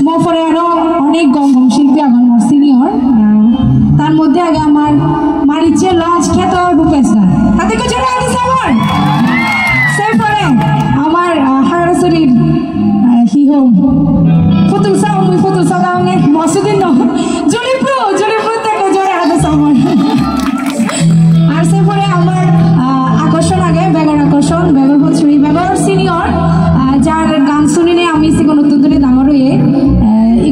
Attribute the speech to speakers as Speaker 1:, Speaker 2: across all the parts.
Speaker 1: মই ফরেয়ারো অনেক অনেক গঙ্গম শিল্পী এখন আমার সিনিয়র তার মধ্যে আগে আমার মারিচে লঞ্চ খ্যাত রূপেশ দা তাতে কিছু আগে সবার সেরপরে আমার হারাসুরির হিহো ফুতুল সাউনে মসুদিন জলিপুর থেকে জোরে আগে সবার আর সেরপরে আমার আকর্ষণ আগে বেগর আকর্ষণ বেগর হচ্ছে বেগর সিনিয়র যার গান শুনিনি আমি সে কোনো নতুন ডাঙর হয়ে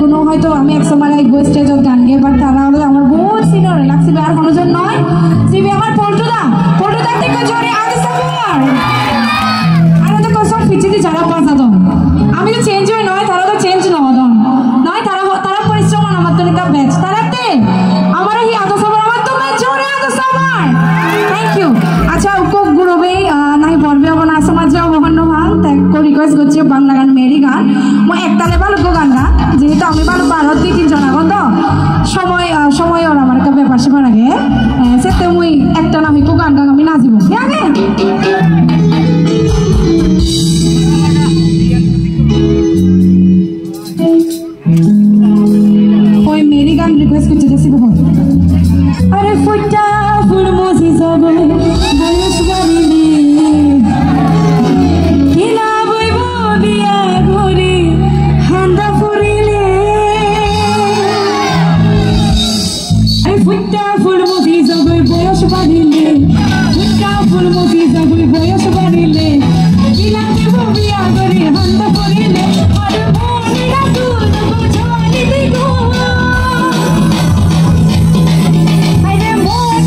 Speaker 1: কোনো হয়তো আমি একসময় গো স্টেজত গান গিয়ে বাট তারা হলো আমার বহুত সিনিয়র লাগছিল আর কোনোজন নয় জিবি আমার পল্টুদা থেকে জোরে আগে সবার আর তো কসম পিছিয়ে যারা বাজাদন আমি তো চেঞ্জ হই নয় তারা তো চেঞ্জ নদন নয় তারা পরিশ্রম আমার তো একটা ব্যাচ তারাতে আমার এই আদা সবার আমার তো জোরে আদা সবার থ্যাংক ইউ আচ্ছা কোক গুরবে নাই বলবে আমার সমাজ অবহন্ন ভাঙ তাই রিকোয়েস্ট করছি বাংলা গান মেরি গান মই একতালে ভালো গান গা যেহেতু আমি ভালো ভারত দিয়ে তিনজন আগন তো সময় ওর আমার একটা ব্যাপার সেবার আগে সেতে মুই একটা না হইব গান গান আমি নাচিব আগে ওই মেরি গান রিকোয়েস্ট করছি দেখছি বহু আরে ফুটা ফুল মজি যাবে বয়স বাড়িলে কিনা বইব বিয়া ঘরে হান্দা ফুরিলে আরে ফুটা ফুল মজি যাবে বয়স বাড়িলে ফুটা ফুল মজি যাবে বয়স বাড়িলে কিনা বইব বিয়া ঘরে হান্দা ফুরিলে আরে মনিরা তুই বুঝানি দিগো আরে মন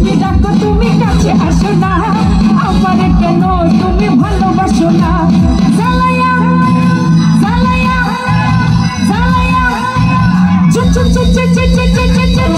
Speaker 1: তুমি ডাকো তুমি কাছে আসো না আমারে কেন তুমি ভালোবাসো না জ্বালায়া জ্বালায়া জ্বালায়া চুপ চুপ চুপ চুপ চুপ চুপ চুপ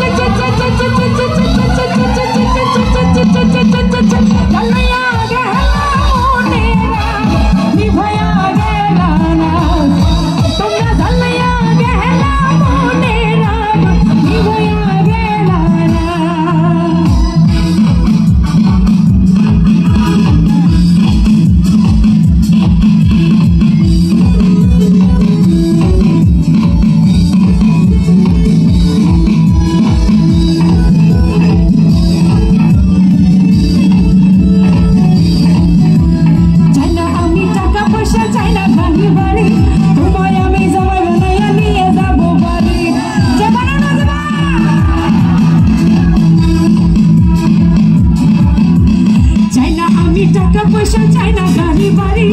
Speaker 1: টাকা পয়সা চাই না গাড়ি বাড়ি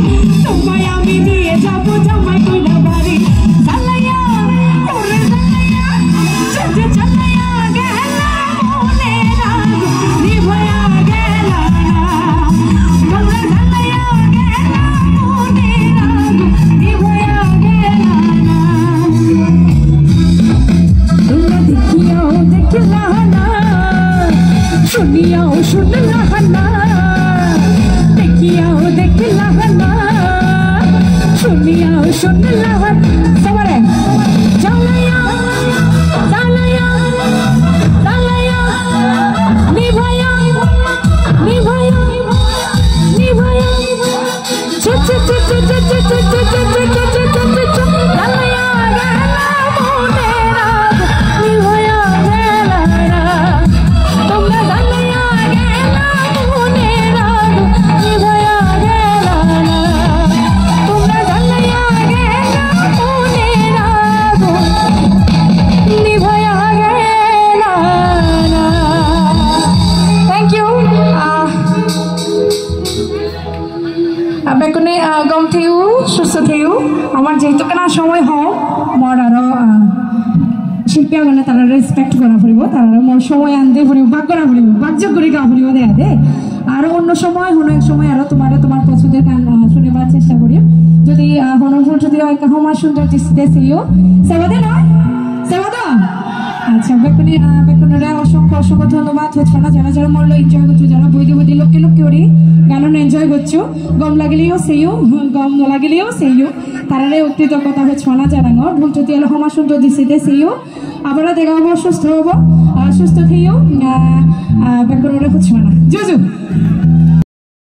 Speaker 1: তোমায় আমি নিয়ে যাবো জামাই কইরা বাড়ি জ্বালায়া ওরে জ্বালায়া যে জ্বালায়া গেলা মনে রাগ নিভয়া গেলা তোমরা জ্বালায়া গেলা মনে রাগ নিভয়া গেলা তোমরা দেখিয়াও দেখলা না শুনিয়াও শুনলা না দেখিয়াও দেখলা না শুনিয়াও শুনলা সবারে জ্বালায়া জ্বালায়া জ্বালায়া নিভয়া নিভয়া নিভয়া চুপ চুপ চুপ চুপ চুপ চুপ চুপ চুপ চুপ চুপ চুপ জ্বালায়া গেলা মনে রাগ নিভয়া গেলা না তোমরা জ্বালায়া গেলা মনে রাগ নিভয়া গেলা না তোমরা জ্বালায়া গেলা মনে রাগ নিভয়া গেলা না থ্যাংক ইউ বেকুনে গম থেউ সুস্থ থেউ আমার যেহেতু কেনা সময় হয় মোর আরো শিল্পীগণে তারা রেসপেক্ট করা ফুরিব তারা মোর সময় আনতে ফুরিব ভাগ করা ফুরিব ভাগ্য করে গাওয়া ফুরিব দেয়া দে আর অন্য সময় কোনো এক সময় আরো তোমার পছন্দের গান শুনবার চেষ্টা করি যদি হনফোন যদি আমার সুন্দর দৃষ্টিতে সেবাদে নয় সেবাদা আচ্ছা বেকুনের অসংখ্য অসংখ্য ধন্যবাদ হচ্ছে না যারা যারা মরলো এনজয় করছো যারা বইদি বইদি লোককে লোককে ওরি গান এনজয় করছো গম লাগলেও সেইও গম নলাগিলেও সেইও তারারে কৃতজ্ঞতা হচ্ছে না জানাঙ্গ ভুল যদি এলো আমার সুন্দর দৃষ্টিতে সেইও আবার দেখা হবো সুস্থ হবো সুস্থ থেকেও বেকুনের হচ্ছে না জুজু